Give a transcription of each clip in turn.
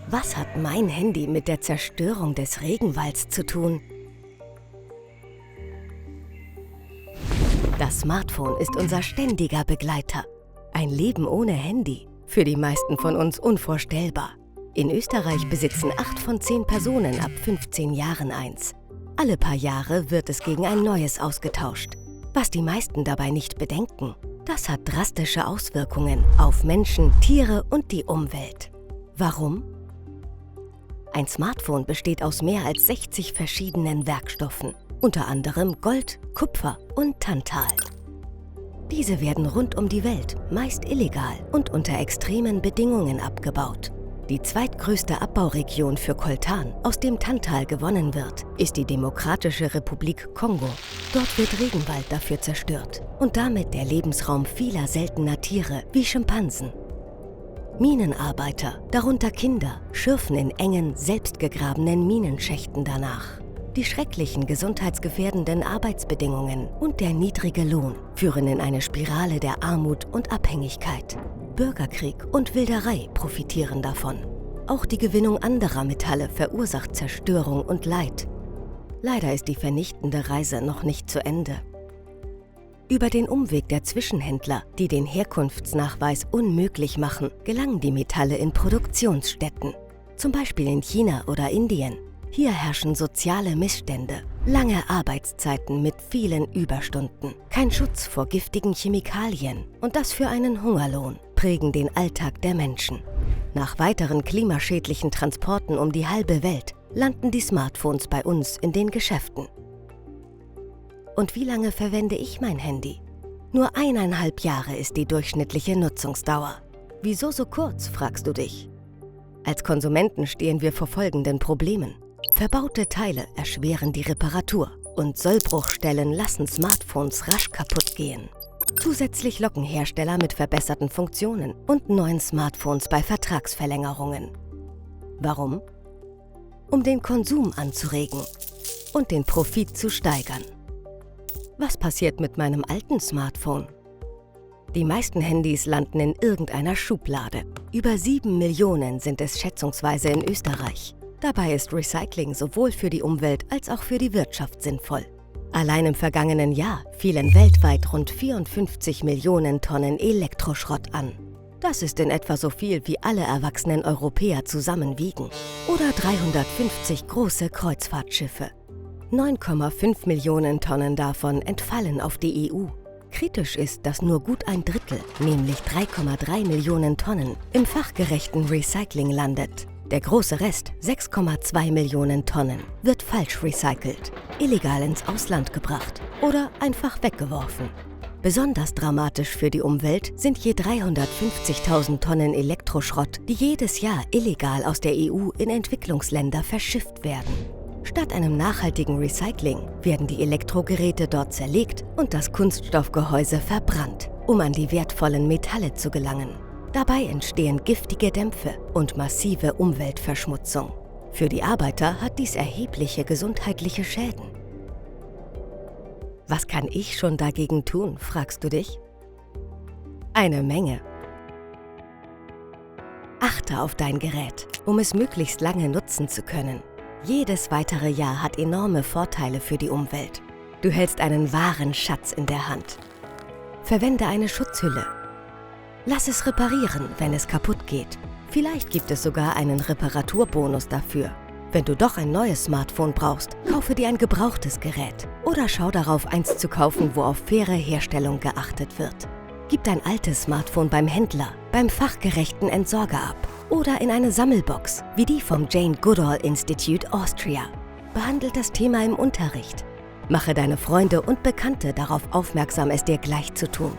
Was hat mein Handy mit der Zerstörung des Regenwalds zu tun? Das Smartphone ist unser ständiger Begleiter. Ein Leben ohne Handy, für die meisten von uns unvorstellbar. In Österreich besitzen 8 von 10 Personen ab 15 Jahren eins. Alle paar Jahre wird es gegen ein neues ausgetauscht. Was die meisten dabei nicht bedenken, das hat drastische Auswirkungen auf Menschen, Tiere und die Umwelt. Warum? Ein Smartphone besteht aus mehr als 60 verschiedenen Werkstoffen, unter anderem Gold, Kupfer und Tantal. Diese werden rund um die Welt, meist illegal und unter extremen Bedingungen abgebaut. Die zweitgrößte Abbauregion für Coltan, aus dem Tantal gewonnen wird, ist die Demokratische Republik Kongo. Dort wird Regenwald dafür zerstört und damit der Lebensraum vieler seltener Tiere wie Schimpansen. Minenarbeiter, darunter Kinder, schürfen in engen, selbstgegrabenen Minenschächten danach. Die schrecklichen gesundheitsgefährdenden Arbeitsbedingungen und der niedrige Lohn führen in eine Spirale der Armut und Abhängigkeit. Bürgerkrieg und Wilderei profitieren davon. Auch die Gewinnung anderer Metalle verursacht Zerstörung und Leid. Leider ist die vernichtende Reise noch nicht zu Ende. Über den Umweg der Zwischenhändler, die den Herkunftsnachweis unmöglich machen, gelangen die Metalle in Produktionsstätten. Zum Beispiel in China oder Indien. Hier herrschen soziale Missstände, lange Arbeitszeiten mit vielen Überstunden, kein Schutz vor giftigen Chemikalien und das für einen Hungerlohn prägen den Alltag der Menschen. Nach weiteren klimaschädlichen Transporten um die halbe Welt landen die Smartphones bei uns in den Geschäften. Und wie lange verwende ich mein Handy? Nur 1,5 Jahre ist die durchschnittliche Nutzungsdauer. Wieso so kurz, fragst du dich? Als Konsumenten stehen wir vor folgenden Problemen. Verbaute Teile erschweren die Reparatur und Sollbruchstellen lassen Smartphones rasch kaputt gehen. Zusätzlich locken Hersteller mit verbesserten Funktionen und neuen Smartphones bei Vertragsverlängerungen. Warum? Um den Konsum anzuregen und den Profit zu steigern. Was passiert mit meinem alten Smartphone? Die meisten Handys landen in irgendeiner Schublade. Über 7 Millionen sind es schätzungsweise in Österreich. Dabei ist Recycling sowohl für die Umwelt als auch für die Wirtschaft sinnvoll. Allein im vergangenen Jahr fielen weltweit rund 54 Millionen Tonnen Elektroschrott an. Das ist in etwa so viel, wie alle erwachsenen Europäer zusammen wiegen. Oder 350 große Kreuzfahrtschiffe. 9,5 Millionen Tonnen davon entfallen auf die EU. Kritisch ist, dass nur gut ein Drittel, nämlich 3,3 Millionen Tonnen, im fachgerechten Recycling landet. Der große Rest, 6,2 Millionen Tonnen, wird falsch recycelt, illegal ins Ausland gebracht oder einfach weggeworfen. Besonders dramatisch für die Umwelt sind je 350.000 Tonnen Elektroschrott, die jedes Jahr illegal aus der EU in Entwicklungsländer verschifft werden. Statt einem nachhaltigen Recycling werden die Elektrogeräte dort zerlegt und das Kunststoffgehäuse verbrannt, um an die wertvollen Metalle zu gelangen. Dabei entstehen giftige Dämpfe und massive Umweltverschmutzung. Für die Arbeiter hat dies erhebliche gesundheitliche Schäden. Was kann ich schon dagegen tun, fragst du dich? Eine Menge. Achte auf dein Gerät, um es möglichst lange nutzen zu können. Jedes weitere Jahr hat enorme Vorteile für die Umwelt. Du hältst einen wahren Schatz in der Hand. Verwende eine Schutzhülle. Lass es reparieren, wenn es kaputt geht. Vielleicht gibt es sogar einen Reparaturbonus dafür. Wenn du doch ein neues Smartphone brauchst, kaufe dir ein gebrauchtes Gerät. Oder schau darauf, eins zu kaufen, wo auf faire Herstellung geachtet wird. Gib dein altes Smartphone beim Händler, beim fachgerechten Entsorger ab. Oder in eine Sammelbox, wie die vom Jane Goodall Institute Austria. Behandelt das Thema im Unterricht. Mache deine Freunde und Bekannte darauf aufmerksam, es dir gleich zu tun.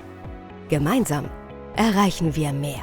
Gemeinsam erreichen wir mehr.